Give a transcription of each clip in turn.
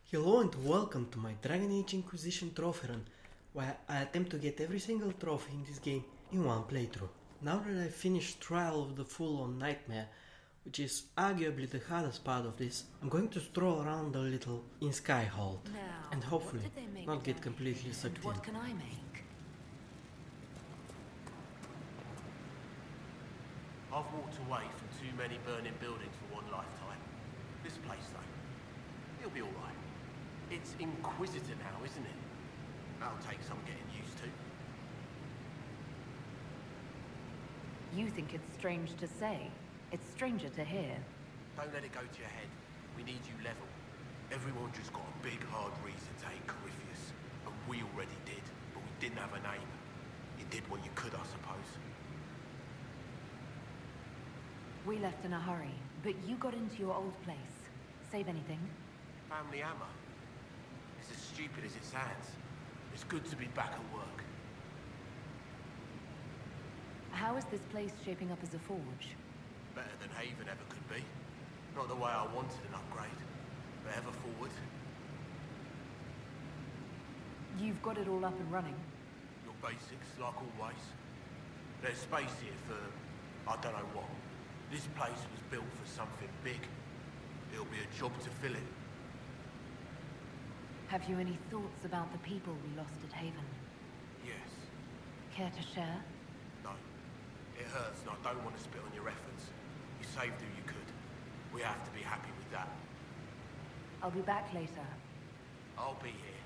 Hello and welcome to my Dragon Age Inquisition trophy run, where I attempt to get every single trophy in this game in one playthrough. Now that I've finished Trial of the Full-On Nightmare, which is arguably the hardest part of this, I'm going to stroll around a little in Skyhold, and hopefully not get completely sucked in. What can I make? I've walked away from too many burning buildings for one lifetime. This place, though, it'll be alright. It's Inquisitor now, isn't it? That'll take some getting used to. You think it's strange to say. It's stranger to hear. Don't let it go to your head. We need you level. Everyone just got a big, hard reason to hate Corypheus. And we already did, but we didn't have a name. You did what you could, I suppose. We left in a hurry, but you got into your old place. Save anything? Family hammer. It's as stupid as it sounds. It's good to be back at work. How is this place shaping up as a forge? Better than Haven ever could be. Not the way I wanted an upgrade, but ever forward. You've got it all up and running. Your basics, like always. There's space here for, I don't know what. This place was built for something big. It'll be a job to fill it. Have you any thoughts about the people we lost at Haven? Yes. Care to share? No. It hurts and I don't want to spit on your efforts. You saved who you could. We have to be happy with that. I'll be back later. I'll be here.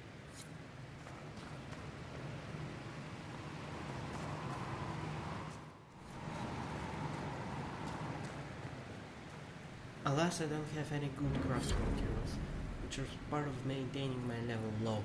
Alas, I don't have any good crafting materials, which is part of maintaining my level low.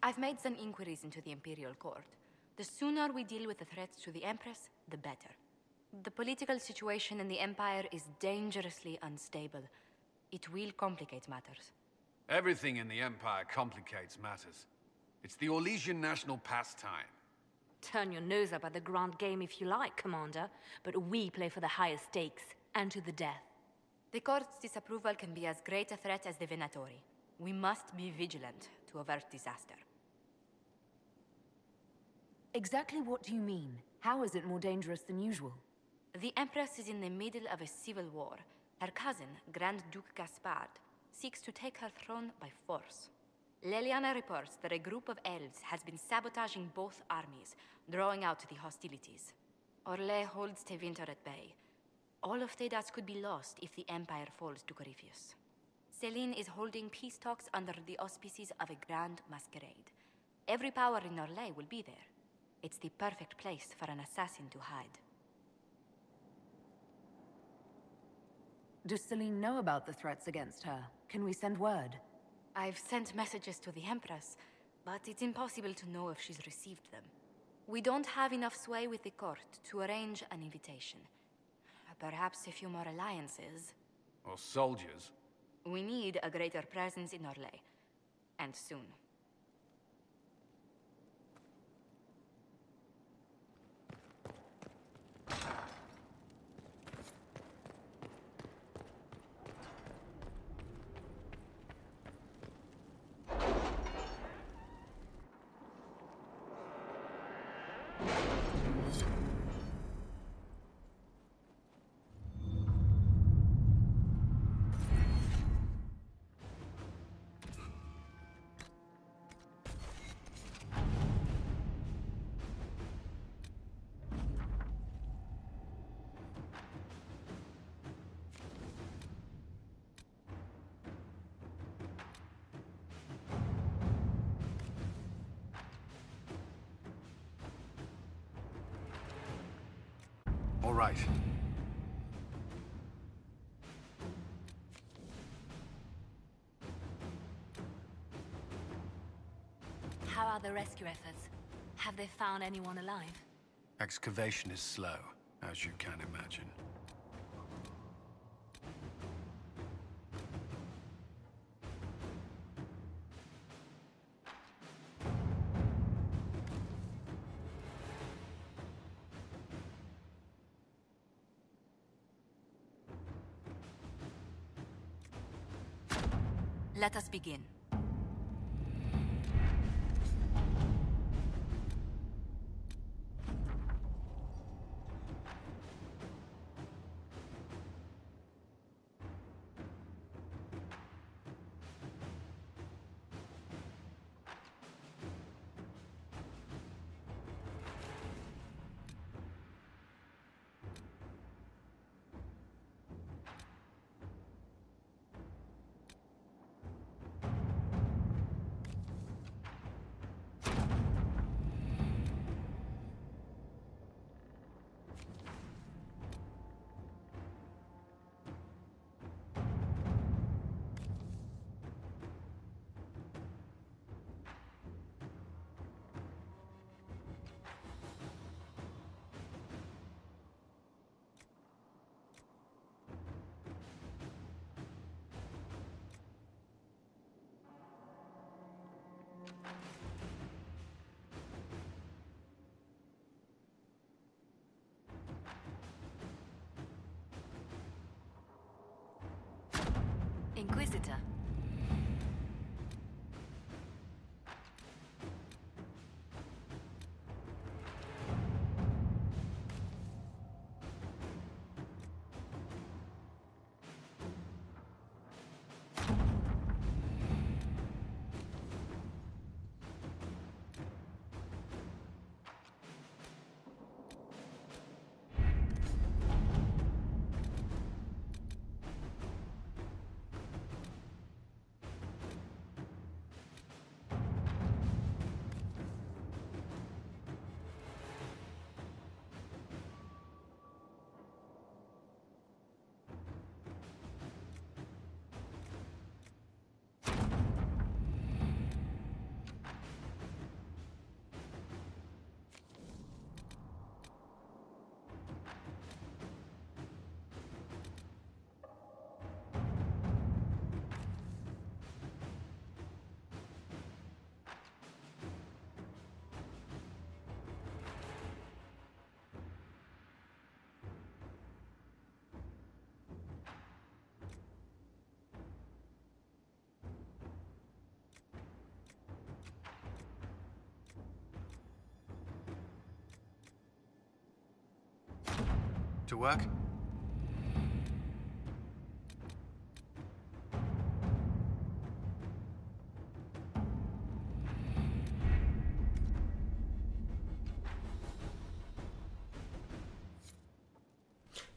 I've made some inquiries into the Imperial Court. The sooner we deal with the threats to the Empress, the better. The political situation in the Empire is dangerously unstable. It will complicate matters. Everything in the Empire complicates matters. It's the Orlesian national pastime. Turn your nose up at the grand game if you like, Commander, but we play for the highest stakes, and to the death. The Court's disapproval can be as great a threat as the Venatori. We must be vigilant to avert disaster. Exactly what do you mean? How is it more dangerous than usual? The Empress is in the middle of a civil war. Her cousin, Grand Duke Gaspard, seeks to take her throne by force. Leliana reports that a group of elves has been sabotaging both armies, drawing out the hostilities. Orlais holds Tevinter at bay. All of Thedas could be lost if the Empire falls to Corypheus. Celine is holding peace talks under the auspices of a grand masquerade. Every power in Orlais will be there. It's the perfect place for an assassin to hide. Does Celine know about the threats against her? Can we send word? I've sent messages to the Empress, but it's impossible to know if she's received them. We don't have enough sway with the court to arrange an invitation. Perhaps a few more alliances. Or soldiers. We need a greater presence in Orlais. And soon. All right. How are the rescue efforts? Have they found anyone alive? Excavation is slow, as you can imagine. Let us begin. Inquisitor. To work?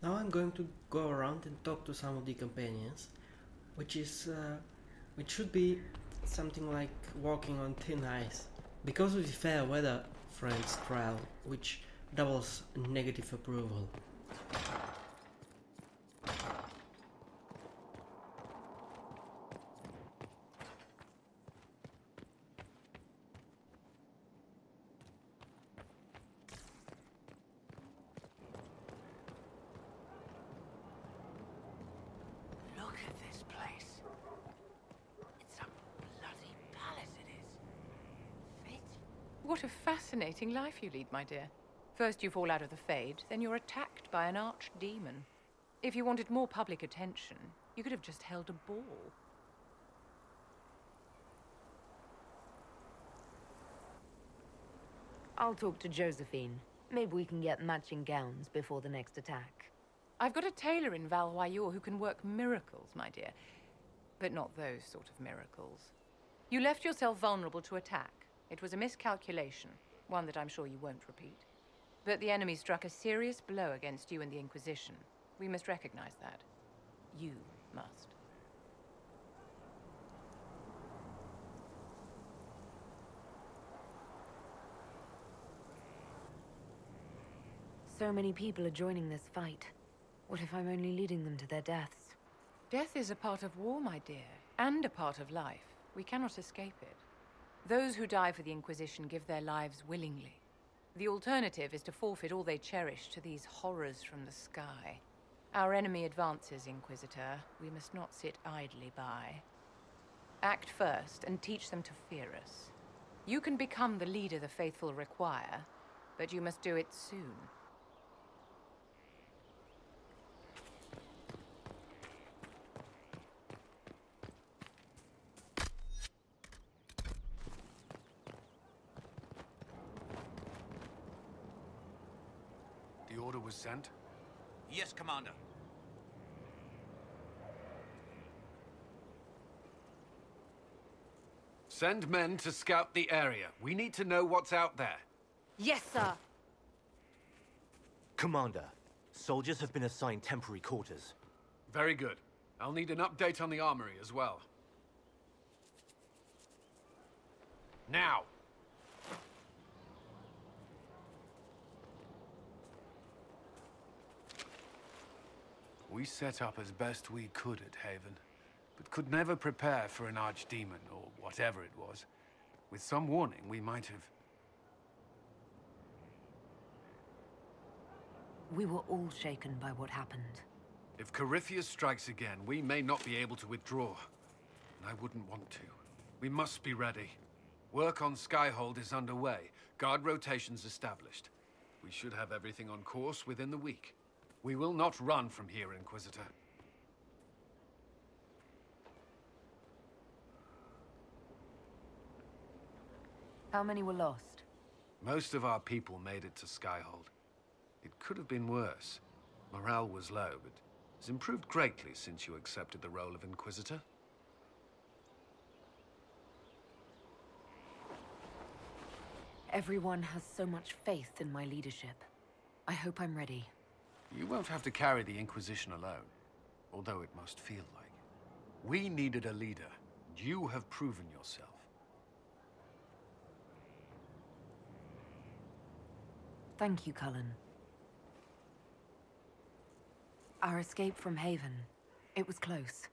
Now I'm going to go around and talk to some of the companions, which should be something like walking on thin ice. Because of the fair weather friends trial, which doubles negative approval. Look at this place. It's a bloody palace, it is. Fit? What a fascinating life you lead, my dear. First you fall out of the Fade, then you're attacked by an archdemon. If you wanted more public attention, you could have just held a ball. I'll talk to Josephine. Maybe we can get matching gowns before the next attack. I've got a tailor in Valroyur who can work miracles, my dear. But not those sort of miracles. You left yourself vulnerable to attack. It was a miscalculation, one that I'm sure you won't repeat. But the enemy struck a serious blow against you and the Inquisition. We must recognize that. You must. So many people are joining this fight. What if I'm only leading them to their deaths? Death is a part of war, my dear, and a part of life. We cannot escape it. Those who die for the Inquisition give their lives willingly. The alternative is to forfeit all they cherish to these horrors from the sky. Our enemy advances, Inquisitor. We must not sit idly by. Act first and teach them to fear us. You can become the leader the faithful require, but you must do it soon. The order was sent? Yes, Commander. Send men to scout the area. We need to know what's out there. Yes, sir! Commander, soldiers have been assigned temporary quarters. Very good. I'll need an update on the armory as well. Now! We set up as best we could at Haven, but could never prepare for an archdemon, or whatever it was. With some warning, we might have... We were all shaken by what happened. If Corypheus strikes again, we may not be able to withdraw. And I wouldn't want to. We must be ready. Work on Skyhold is underway. Guard rotations established. We should have everything on course within the week. We will not run from here, Inquisitor. How many were lost? Most of our people made it to Skyhold. It could have been worse. Morale was low, but it's improved greatly since you accepted the role of Inquisitor. Everyone has so much faith in my leadership. I hope I'm ready. You won't have to carry the Inquisition alone, although it must feel like it. We needed a leader. You have proven yourself. Thank you, Cullen. Our escape from Haven, it was close.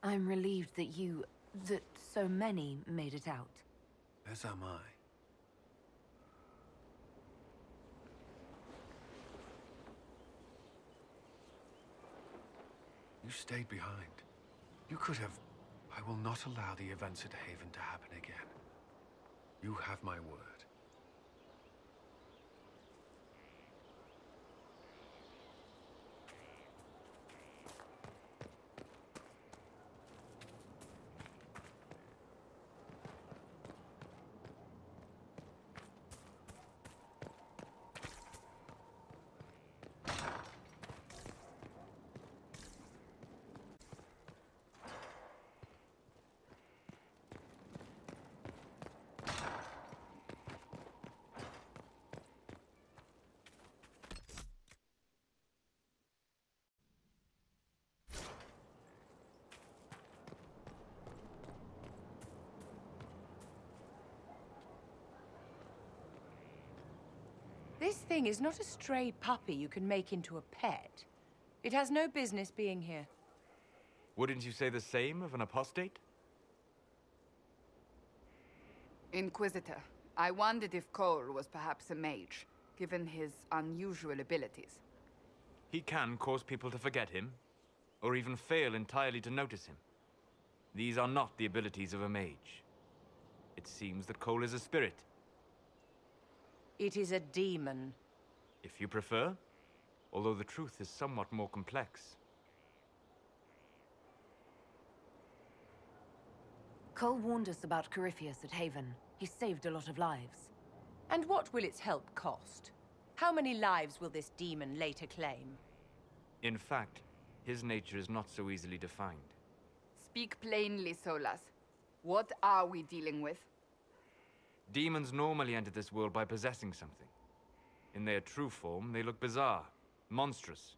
I'm relieved that so many made it out. As am I. You stayed behind. You could have... I will not allow the events at Haven to happen again. You have my word. This thing is not a stray puppy you can make into a pet. It has no business being here. Wouldn't you say the same of an apostate? Inquisitor, I wondered if Cole was perhaps a mage, given his unusual abilities. He can cause people to forget him, or even fail entirely to notice him. These are not the abilities of a mage. It seems that Cole is a spirit. It is a demon. If you prefer, although the truth is somewhat more complex. Cole warned us about Corypheus at Haven. He saved a lot of lives. And what will its help cost? How many lives will this demon later claim? In fact, his nature is not so easily defined. Speak plainly, Solas. What are we dealing with? Demons normally enter this world by possessing something. In their true form, they look bizarre, monstrous.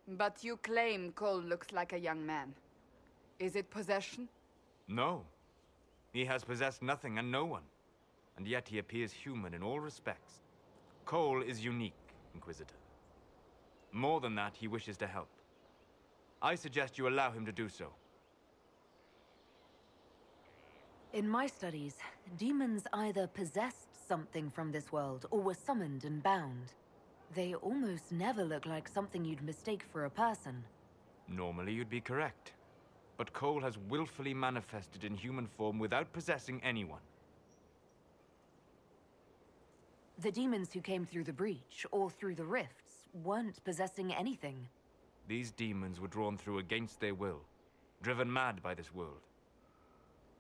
But you claim Cole looks like a young man. Is it possession? No. He has possessed nothing and no one. And yet he appears human in all respects. Cole is unique, Inquisitor. More than that, he wishes to help. I suggest you allow him to do so. In my studies, demons either possessed something from this world or were summoned and bound. They almost never look like something you'd mistake for a person. Normally you'd be correct. But Cole has willfully manifested in human form without possessing anyone. The demons who came through the breach, or through the rifts, weren't possessing anything. These demons were drawn through against their will, driven mad by this world.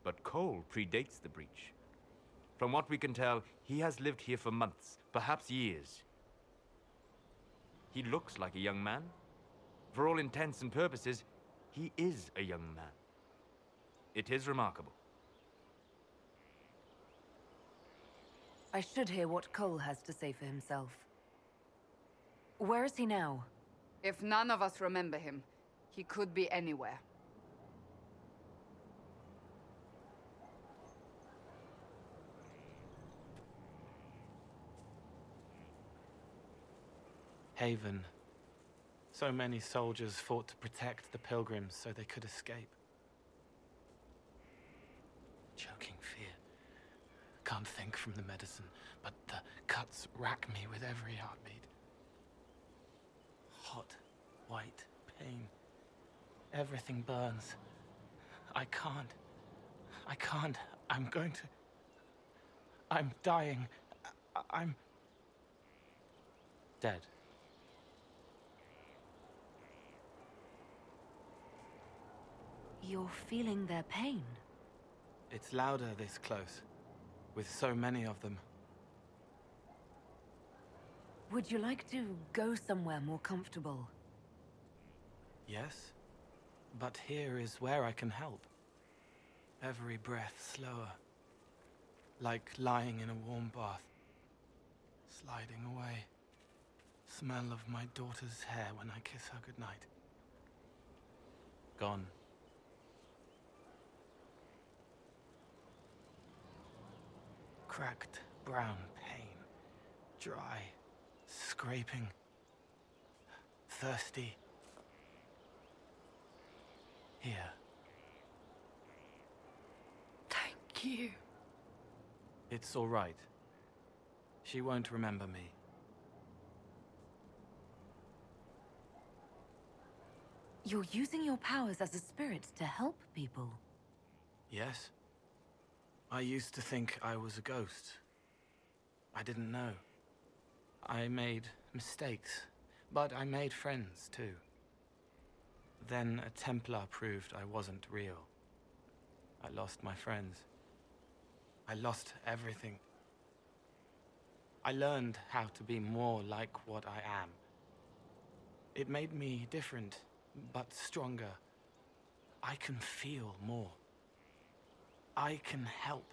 But Cole predates the breach. From what we can tell, he has lived here for months, perhaps years. He looks like a young man. For all intents and purposes, he is a young man. It is remarkable. I should hear what Cole has to say for himself. Where is he now? If none of us remember him, he could be anywhere. Haven. So many soldiers fought to protect the pilgrims so they could escape. Choking fear. Can't think from the medicine, but the cuts rack me with every heartbeat. Hot, white pain. Everything burns. I can't. I'm going to... I'm dying. I'm... dead. You're feeling their pain? It's louder this close, with so many of them. Would you like to go somewhere more comfortable? Yes, but here is where I can help. Every breath slower, like lying in a warm bath, sliding away. Smell of my daughter's hair when I kiss her goodnight. Gone. Cracked brown pain, dry, scraping, thirsty. Here. Thank you. It's all right. She won't remember me. You're using your powers as a spirit to help people. Yes. I used to think I was a ghost. I didn't know. I made mistakes, but I made friends too. Then a Templar proved I wasn't real. I lost my friends. I lost everything. I learned how to be more like what I am. It made me different, but stronger. I can feel more. I can help.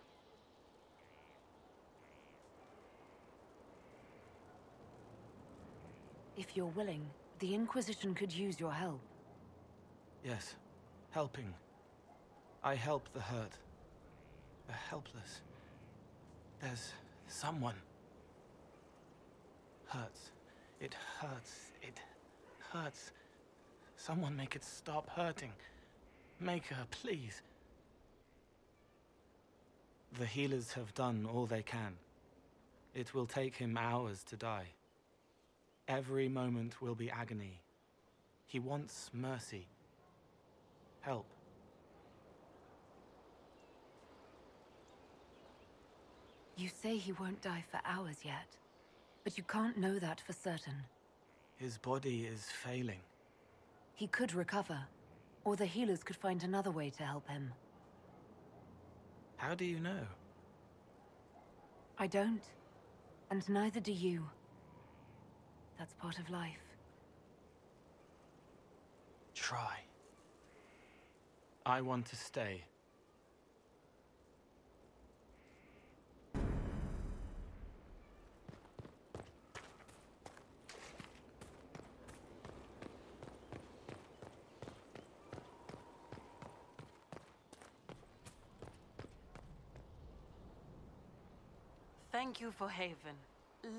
If you're willing, the Inquisition could use your help. Yes, helping. I help the hurt. The helpless. There's someone. Hurts. It hurts. It hurts. Someone make it stop hurting. Make her, please. The healers have done all they can. It will take him hours to die. Every moment will be agony. He wants mercy. Help. You say he won't die for hours yet, but you can't know that for certain. His body is failing. He could recover, or the healers could find another way to help him. How do you know? I don't, and neither do you. That's part of life. Try. I want to stay. Thank you for Haven.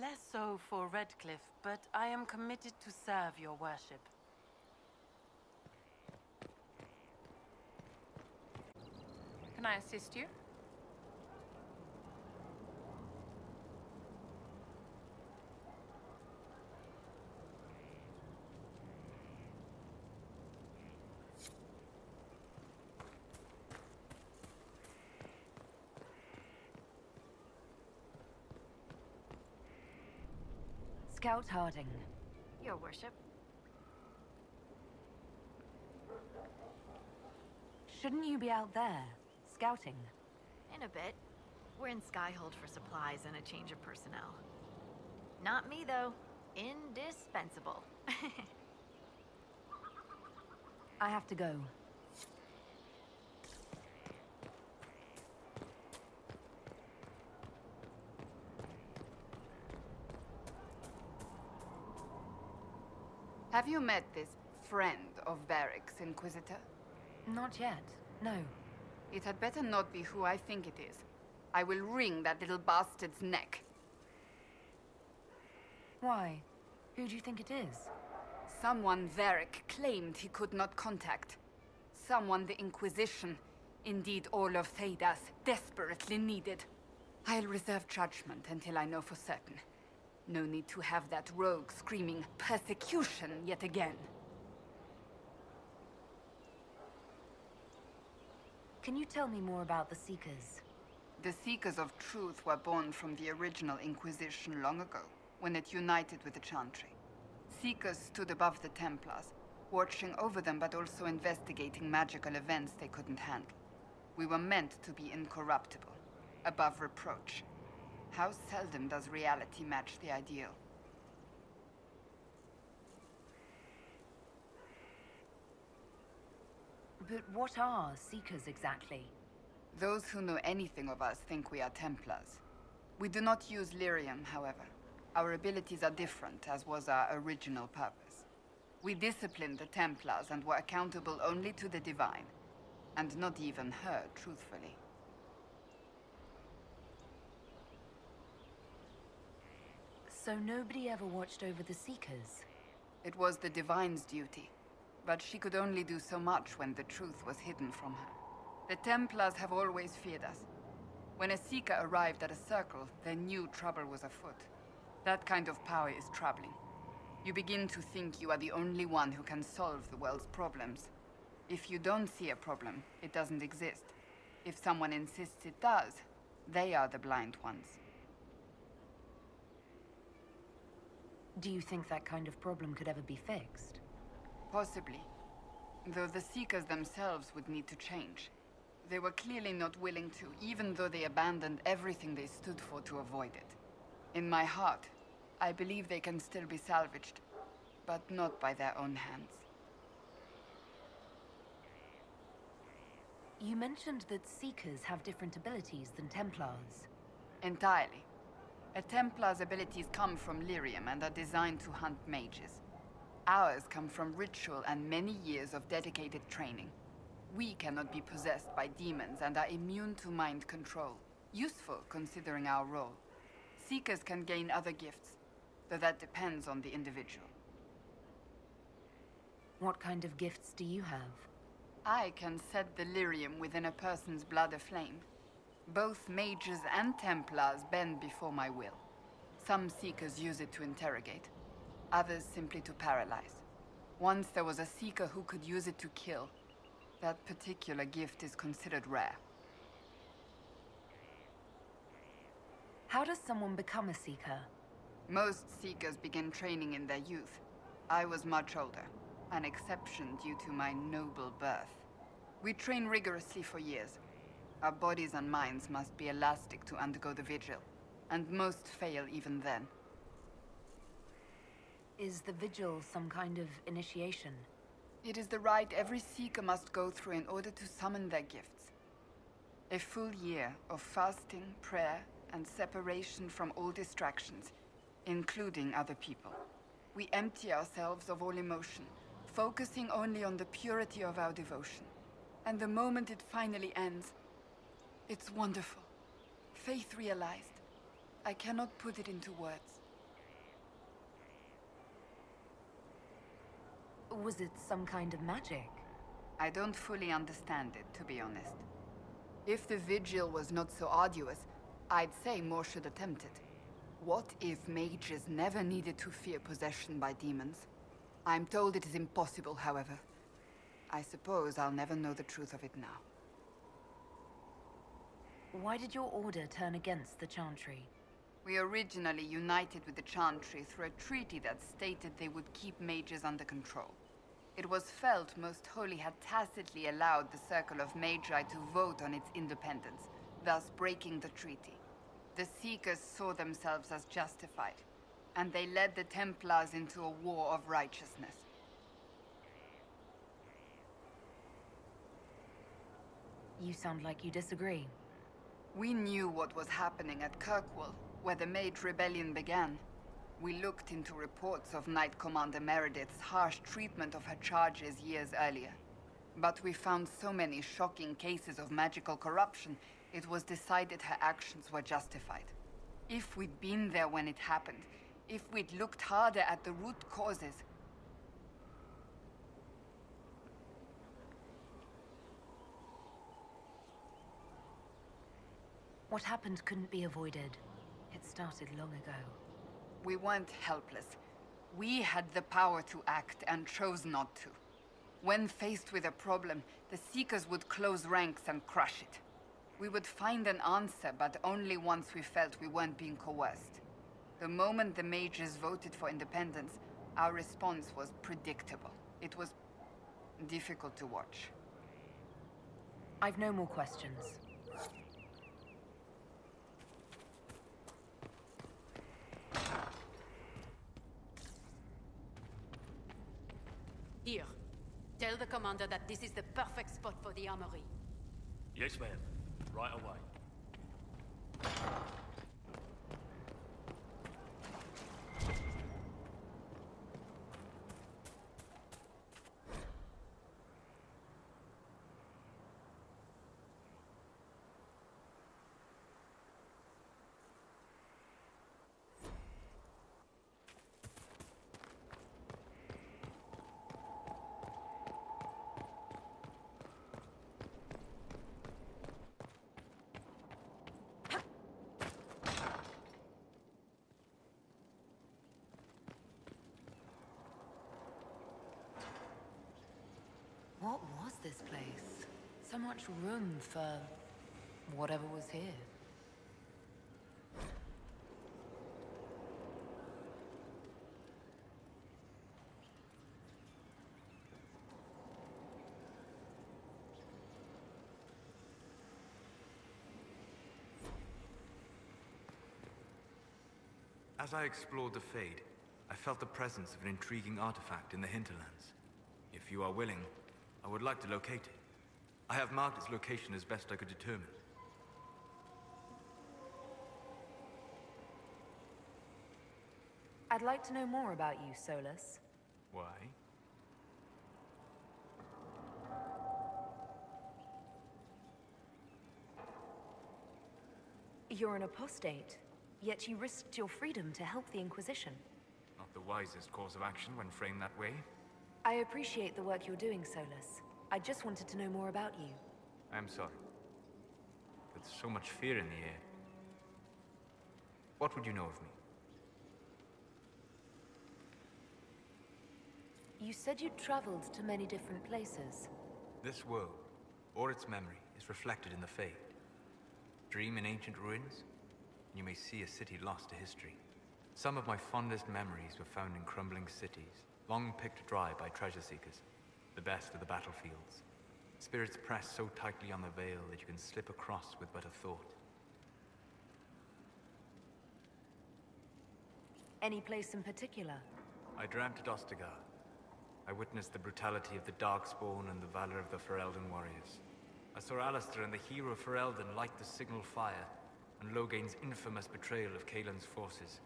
Less so for Redcliffe, but I am committed to serve your worship. Can I assist you? Scout Harding. Your worship. Shouldn't you be out there, scouting? In a bit. We're in Skyhold for supplies and a change of personnel. Not me, though. Indispensable. I have to go. Have you met this friend of Varric's, Inquisitor? Not yet, no. It had better not be who I think it is. I will wring that little bastard's neck. Why? Who do you think it is? Someone Varric claimed he could not contact. Someone the Inquisition, indeed all of Thedas, desperately needed. I'll reserve judgment until I know for certain. No need to have that rogue screaming persecution yet again. Can you tell me more about the Seekers? The Seekers of Truth were born from the original Inquisition long ago, when it united with the Chantry. Seekers stood above the Templars, watching over them but also investigating magical events they couldn't handle. We were meant to be incorruptible, above reproach. How seldom does reality match the ideal? But what are Seekers exactly? Those who know anything of us think we are Templars. We do not use lyrium, however. Our abilities are different, as was our original purpose. We disciplined the Templars and were accountable only to the Divine, and not even her, truthfully. So nobody ever watched over the Seekers? It was the Divine's duty, but she could only do so much when the truth was hidden from her. The Templars have always feared us. When a Seeker arrived at a circle, they knew trouble was afoot. That kind of power is troubling. You begin to think you are the only one who can solve the world's problems. If you don't see a problem, it doesn't exist. If someone insists it does, they are the blind ones. Do you think that kind of problem could ever be fixed? Possibly. Though the Seekers themselves would need to change. They were clearly not willing to, even though they abandoned everything they stood for to avoid it. In my heart, I believe they can still be salvaged, but not by their own hands. You mentioned that Seekers have different abilities than Templars. Entirely. A Templar's abilities come from lyrium and are designed to hunt mages. Ours come from ritual and many years of dedicated training. We cannot be possessed by demons and are immune to mind control. Useful, considering our role. Seekers can gain other gifts, though that depends on the individual. What kind of gifts do you have? I can set the lyrium within a person's blood aflame. Both mages and Templars bend before my will. Some Seekers use it to interrogate, others simply to paralyze. Once there was a Seeker who could use it to kill. That particular gift is considered rare. How does someone become a Seeker? Most Seekers begin training in their youth. I was much older, an exception due to my noble birth. We train rigorously for years. Our bodies and minds must be elastic to undergo the vigil, and most fail even then. Is the vigil some kind of initiation? It is the rite every Seeker must go through in order to summon their gifts. A full year of fasting, prayer, and separation from all distractions, including other people. We empty ourselves of all emotion, focusing only on the purity of our devotion. And the moment it finally ends, it's wonderful. Faith realized. I cannot put it into words. Was it some kind of magic? I don't fully understand it, to be honest. If the vigil was not so arduous, I'd say more should attempt it. What if mages never needed to fear possession by demons? I'm told it is impossible, however. I suppose I'll never know the truth of it now. Why did your order turn against the Chantry? We originally united with the Chantry through a treaty that stated they would keep mages under control. It was felt Most Holy had tacitly allowed the Circle of Magi to vote on its independence, thus breaking the treaty. The Seekers saw themselves as justified, and they led the Templars into a war of righteousness. You sound like you disagree. We knew what was happening at Kirkwall, where the Mage Rebellion began. We looked into reports of Knight Commander Meredith's harsh treatment of her charges years earlier. But we found so many shocking cases of magical corruption, it was decided her actions were justified. If we'd been there when it happened, if we'd looked harder at the root causes... What happened couldn't be avoided. It started long ago. We weren't helpless. We had the power to act and chose not to. When faced with a problem, the Seekers would close ranks and crush it. We would find an answer, but only once we felt we weren't being coerced. The moment the mages voted for independence, our response was predictable. It was difficult to watch. I've no more questions. Here. Tell the commander that this is the perfect spot for the armory. Yes, ma'am. Right away. What was this place? So much room for whatever was here. As I explored the Fade, I felt the presence of an intriguing artifact in the hinterlands. If you are willing, I would like to locate it. I have marked its location as best I could determine. I'd like to know more about you, Solus. Why? You're an apostate, yet you risked your freedom to help the Inquisition. Not the wisest course of action when framed that way. I appreciate the work you're doing, Solus. I just wanted to know more about you. I'm sorry. There's so much fear in the air. What would you know of me? You said you'd traveled to many different places. This world, or its memory, is reflected in the Fade. Dream in ancient ruins, and you may see a city lost to history. Some of my fondest memories were found in crumbling cities, long picked dry by treasure seekers, the best of the battlefields. Spirits press so tightly on the veil that you can slip across with but a thought. Any place in particular? I dreamt at Ostagar. I witnessed the brutality of the Darkspawn and the valor of the Ferelden warriors. I saw Alistair and the hero Ferelden light the signal fire, and Logain's infamous betrayal of Kaelin's forces.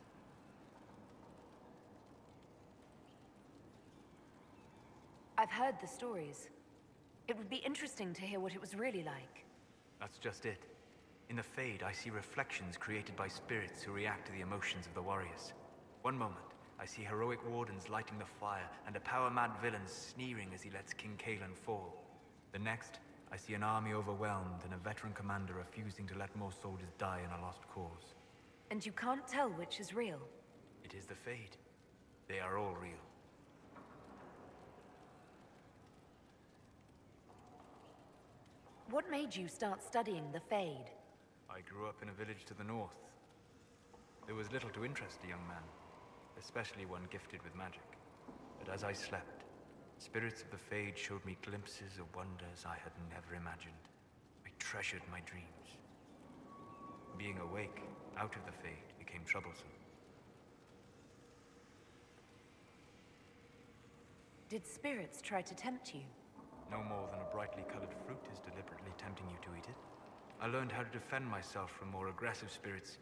I've heard the stories. It would be interesting to hear what it was really like. That's just it. In the Fade, I see reflections created by spirits who react to the emotions of the warriors. One moment, I see heroic wardens lighting the fire, and a power-mad villain sneering as he lets King Kaelin fall. The next, I see an army overwhelmed and a veteran commander refusing to let more soldiers die in a lost cause. And you can't tell which is real? It is the Fade. They are all real. What made you start studying the Fade? I grew up in a village to the north. There was little to interest a young man, especially one gifted with magic. But as I slept, spirits of the Fade showed me glimpses of wonders I had never imagined. I treasured my dreams. Being awake, out of the Fade, became troublesome. Did spirits try to tempt you? No more than a brightly colored fruit is deliberately tempting you to eat it. I learned how to defend myself from more aggressive spirits,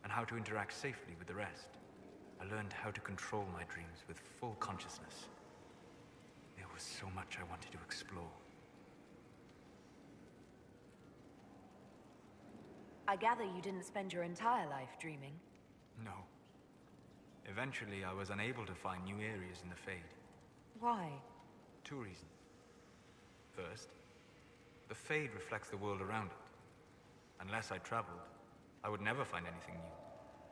and how to interact safely with the rest. I learned how to control my dreams with full consciousness. There was so much I wanted to explore. I gather you didn't spend your entire life dreaming. No. Eventually, I was unable to find new areas in the Fade. Why? 2 reasons. First, the Fade reflects the world around it. Unless I traveled, I would never find anything new.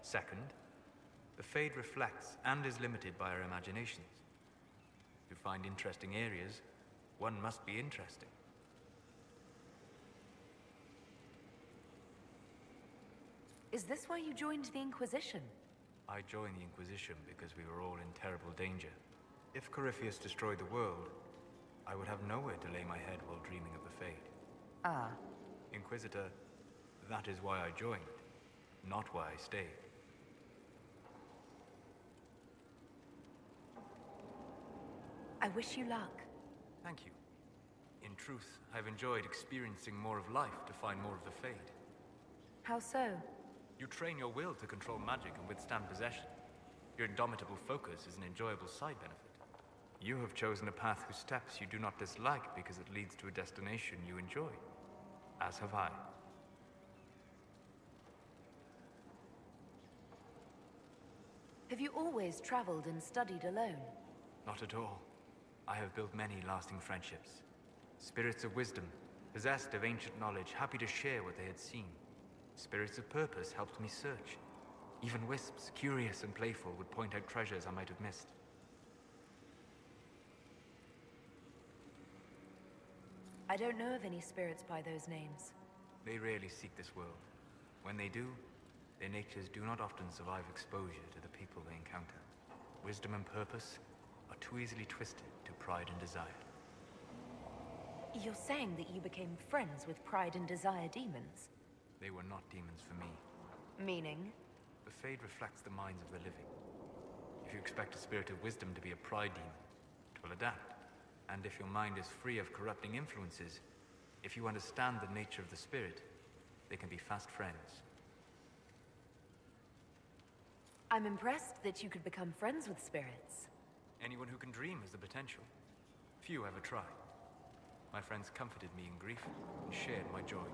Second, the Fade reflects and is limited by our imaginations. To find interesting areas, one must be interesting. Is this why you joined the Inquisition? I joined the Inquisition because we were all in terrible danger. If Corypheus destroyed the world, I would have nowhere to lay my head while dreaming of the Fade. Ah. Inquisitor, that is why I joined, not why I stayed. I wish you luck. Thank you. In truth, I've enjoyed experiencing more of life to find more of the Fade. How so? You train your will to control magic and withstand possession. Your indomitable focus is an enjoyable side benefit. You have chosen a path whose steps you do not dislike because it leads to a destination you enjoy. As have I. Have you always traveled and studied alone? Not at all. I have built many lasting friendships. Spirits of wisdom, possessed of ancient knowledge, happy to share what they had seen. Spirits of purpose helped me search. Even wisps, curious and playful, would point out treasures I might have missed. I don't know of any spirits by those names. They rarely seek this world. When they do, their natures do not often survive exposure to the people they encounter. Wisdom and purpose are too easily twisted to pride and desire. You're saying that you became friends with Pride and Desire demons? They were not demons for me. Meaning? The Fade reflects the minds of the living. If you expect a spirit of wisdom to be a pride demon, it will adapt. And if your mind is free of corrupting influences, if you understand the nature of the spirit, they can be fast friends. I'm impressed that you could become friends with spirits. Anyone who can dream has the potential. Few ever try. My friends comforted me in grief and shared my joy.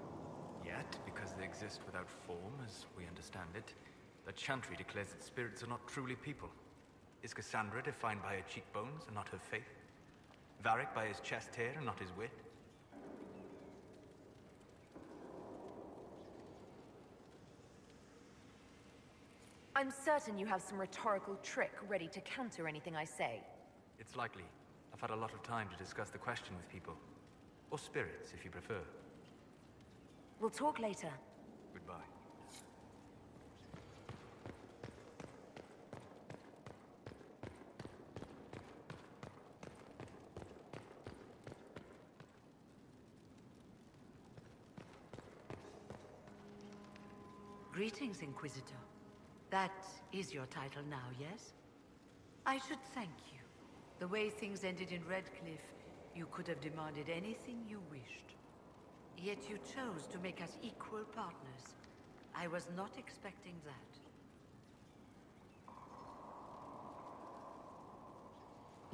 Yet, because they exist without form, as we understand it, the Chantry declares that spirits are not truly people. Is Cassandra defined by her cheekbones and not her faith? Varric by his chest hair and not his wit? I'm certain you have some rhetorical trick ready to counter anything I say. It's likely. I've had a lot of time to discuss the question with people. Or spirits, if you prefer. We'll talk later. Goodbye. Greetings, Inquisitor. That is your title now, yes? I should thank you. The way things ended in Redcliffe, you could have demanded anything you wished. Yet you chose to make us equal partners. I was not expecting that.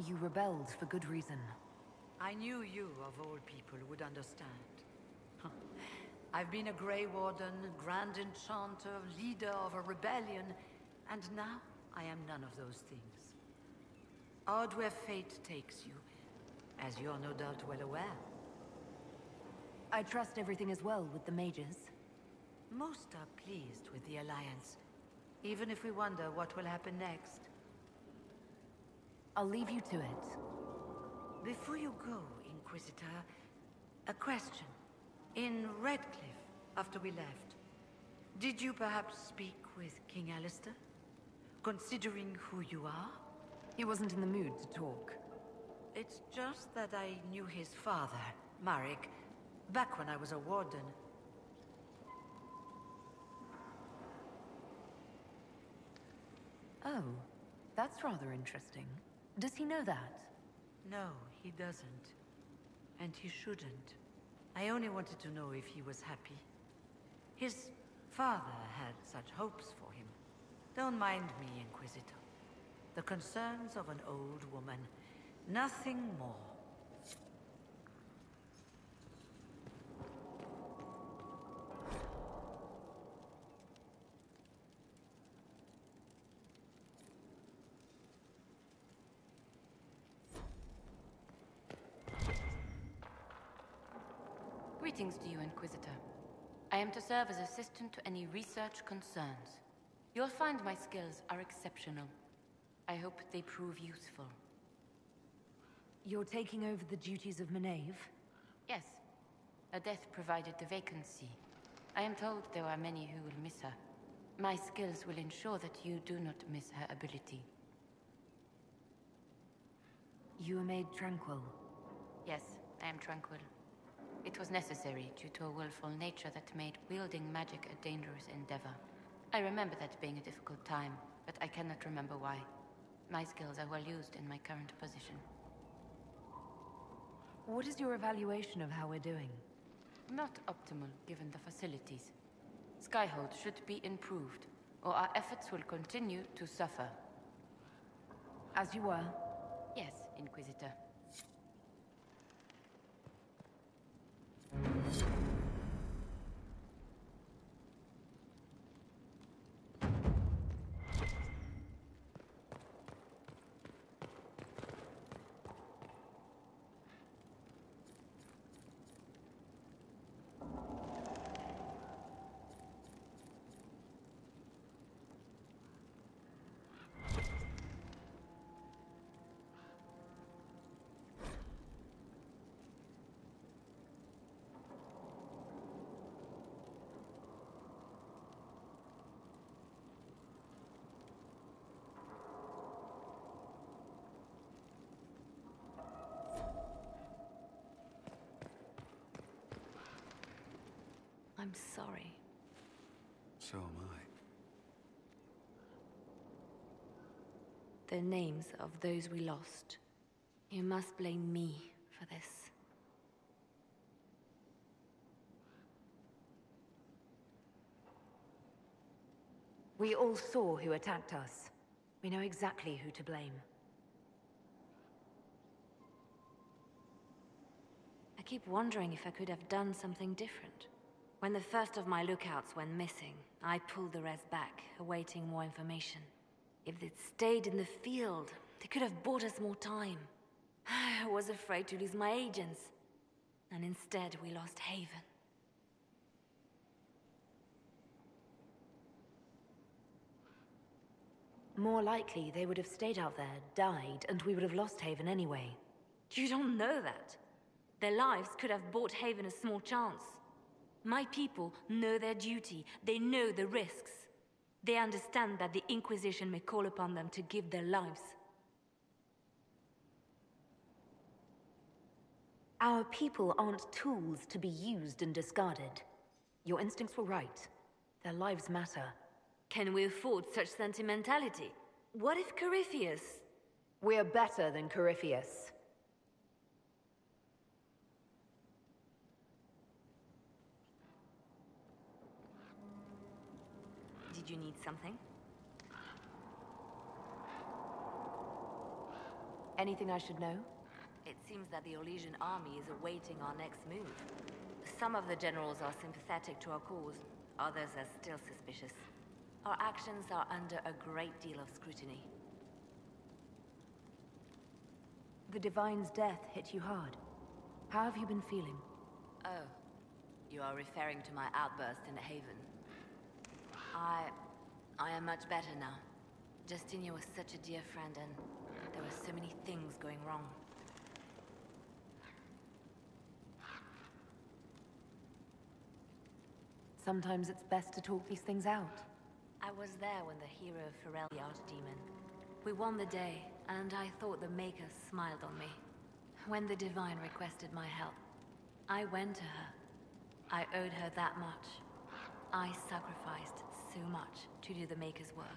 You rebelled for good reason. I knew you, of all people, would understand. I've been a Grey Warden, Grand Enchanter, leader of a rebellion, and now I am none of those things. Odd where fate takes you, as you're no doubt well aware. I trust everything is well with the mages. Most are pleased with the Alliance, even if we wonder what will happen next. I'll leave you to it. Before you go, Inquisitor, a question. In Redcliffe, after we left, did you perhaps speak with King Alistair? Considering who you are? He wasn't in the mood to talk. It's just that I knew his father, Marek, back when I was a warden. Oh, that's rather interesting. Does he know that? No, he doesn't. And he shouldn't. I only wanted to know if he was happy. His father had such hopes for him. Don't mind me, Inquisitor. The concerns of an old woman. Nothing more. Greetings to you, Inquisitor. I am to serve as assistant to any research concerns. You'll find my skills are exceptional. I hope they prove useful. You're taking over the duties of Maeve? Yes. Her death provided the vacancy. I am told there are many who will miss her. My skills will ensure that you do not miss her ability. You are made tranquil? Yes, I am tranquil. It was necessary due to a willful nature that made wielding magic a dangerous endeavor. I remember that being a difficult time, but I cannot remember why. My skills are well used in my current position. What is your evaluation of how we're doing? Not optimal, given the facilities. Skyhold should be improved, or our efforts will continue to suffer. As you were? Yes, Inquisitor. I'm sorry. So am I. The names of those we lost. You must blame me for this. We all saw who attacked us. We know exactly who to blame. I keep wondering if I could have done something different. When the first of my lookouts went missing, I pulled the rest back, awaiting more information. If they'd stayed in the field, they could have bought us more time. I was afraid to lose my agents. And instead, we lost Haven. More likely, they would have stayed out there, died, and we would have lost Haven anyway. You don't know that. Their lives could have bought Haven a small chance. My people know their duty. They know the risks. They understand that the Inquisition may call upon them to give their lives. Our people aren't tools to be used and discarded. Your instincts were right. Their lives matter. Can we afford such sentimentality? What if Corypheus We're better than Corypheus. Did you need something? Anything I should know? It seems that the Orlesian army is awaiting our next move. Some of the generals are sympathetic to our cause, others are still suspicious. Our actions are under a great deal of scrutiny. The Divine's death hit you hard. How have you been feeling? Oh, you are referring to my outburst in the Haven. I am much better now. Justinia was such a dear friend, and there were so many things going wrong. Sometimes it's best to talk these things out. I was there when the hero Pharrell the Archdemon. We won the day, and I thought the Maker smiled on me. When the Divine requested my help, I went to her. I owed her that much. I sacrificed so much to do the Maker's work.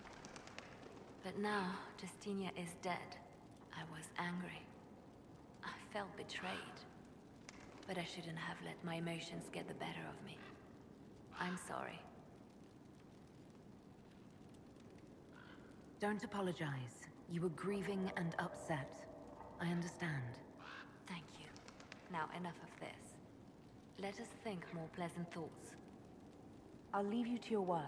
But now, Justinia is dead. I was angry. I felt betrayed. But I shouldn't have let my emotions get the better of me. I'm sorry. Don't apologize. You were grieving and upset. I understand. Thank you. Now enough of this. Let us think more pleasant thoughts. I'll leave you to your work.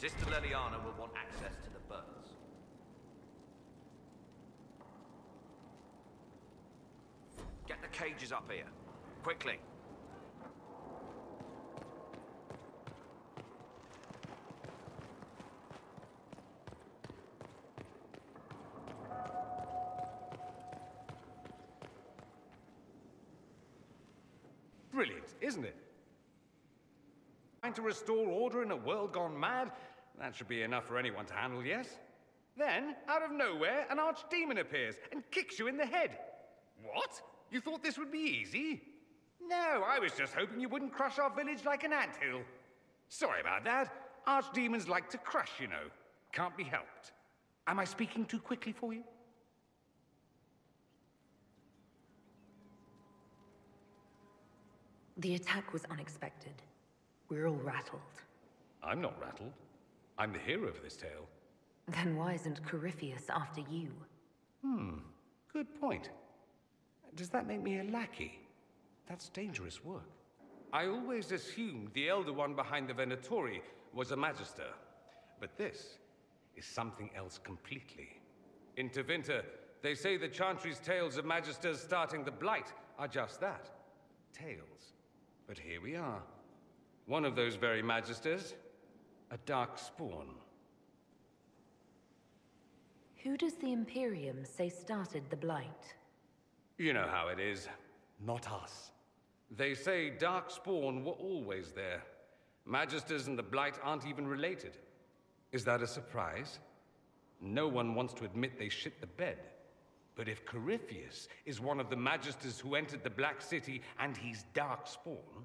Sister Leliana will want access to the birds. Get the cages up here. Quickly. Brilliant, isn't it? Trying to restore order in a world gone mad? That should be enough for anyone to handle, yes? Then, out of nowhere, an archdemon appears and kicks you in the head. What? You thought this would be easy? No, I was just hoping you wouldn't crush our village like an anthill. Sorry about that. Archdemons like to crush, you know. Can't be helped. Am I speaking too quickly for you? The attack was unexpected. We're all rattled. I'm not rattled. I'm the hero for this tale. Then why isn't Corypheus after you? Good point. Does that make me a lackey? That's dangerous work. I always assumed the Elder One behind the Venatori was a Magister. But this is something else completely. In Tevinter, they say the Chantry's tales of Magisters starting the Blight are just that. Tales. But here we are. One of those very Magisters, a dark spawn. Who does the Imperium say started the Blight? You know how it is. Not us. They say Darkspawn were always there. Magisters and the Blight aren't even related. Is that a surprise? No one wants to admit they shit the bed. But if Corypheus is one of the Magisters who entered the Black City and he's Darkspawn,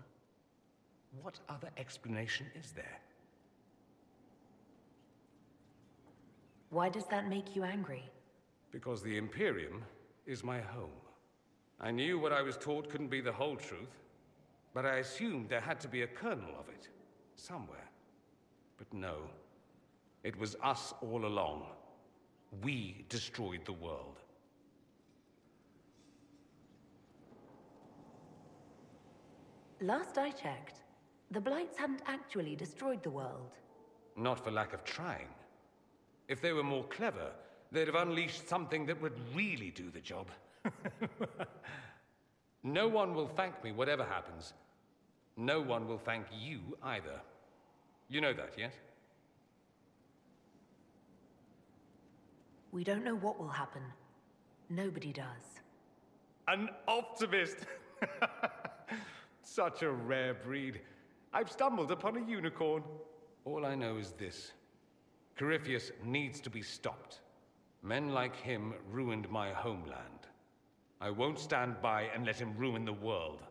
what other explanation is there? Why does that make you angry? Because the Imperium is my home. I knew what I was taught couldn't be the whole truth, but I assumed there had to be a kernel of it, somewhere. But no, it was us all along. We destroyed the world. Last I checked, the Blights hadn't actually destroyed the world. Not for lack of trying. If they were more clever, they'd have unleashed something that would really do the job. No one will thank me, whatever happens. No one will thank you either. You know that, yes? We don't know what will happen. Nobody does. An optimist! Such a rare breed. I've stumbled upon a unicorn. All I know is this. Corypheus needs to be stopped. Men like him ruined my homeland. I won't stand by and let him ruin the world.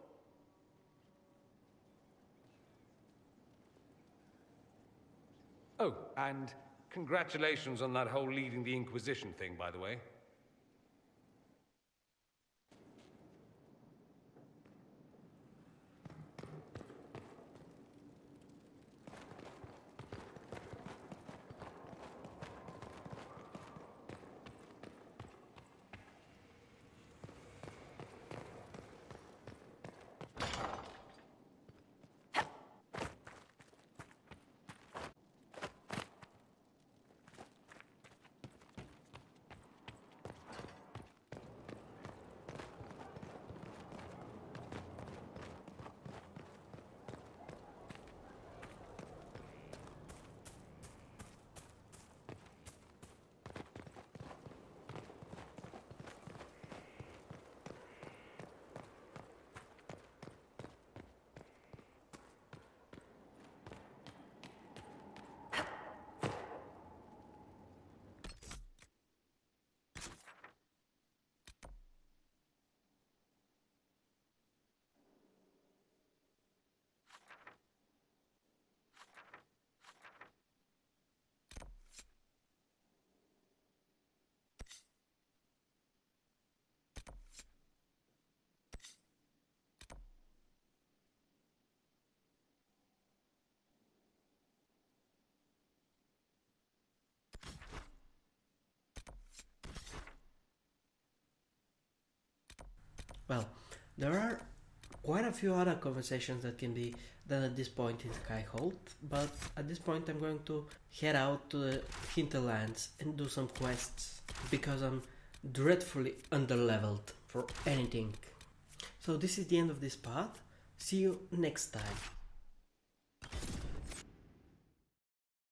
Oh, and congratulations on that whole leading the Inquisition thing, by the way. Well, there are quite a few other conversations that can be done at this point in Skyhold, but at this point I'm going to head out to the hinterlands and do some quests, because I'm dreadfully underleveled for anything. So this is the end of this part. See you next time.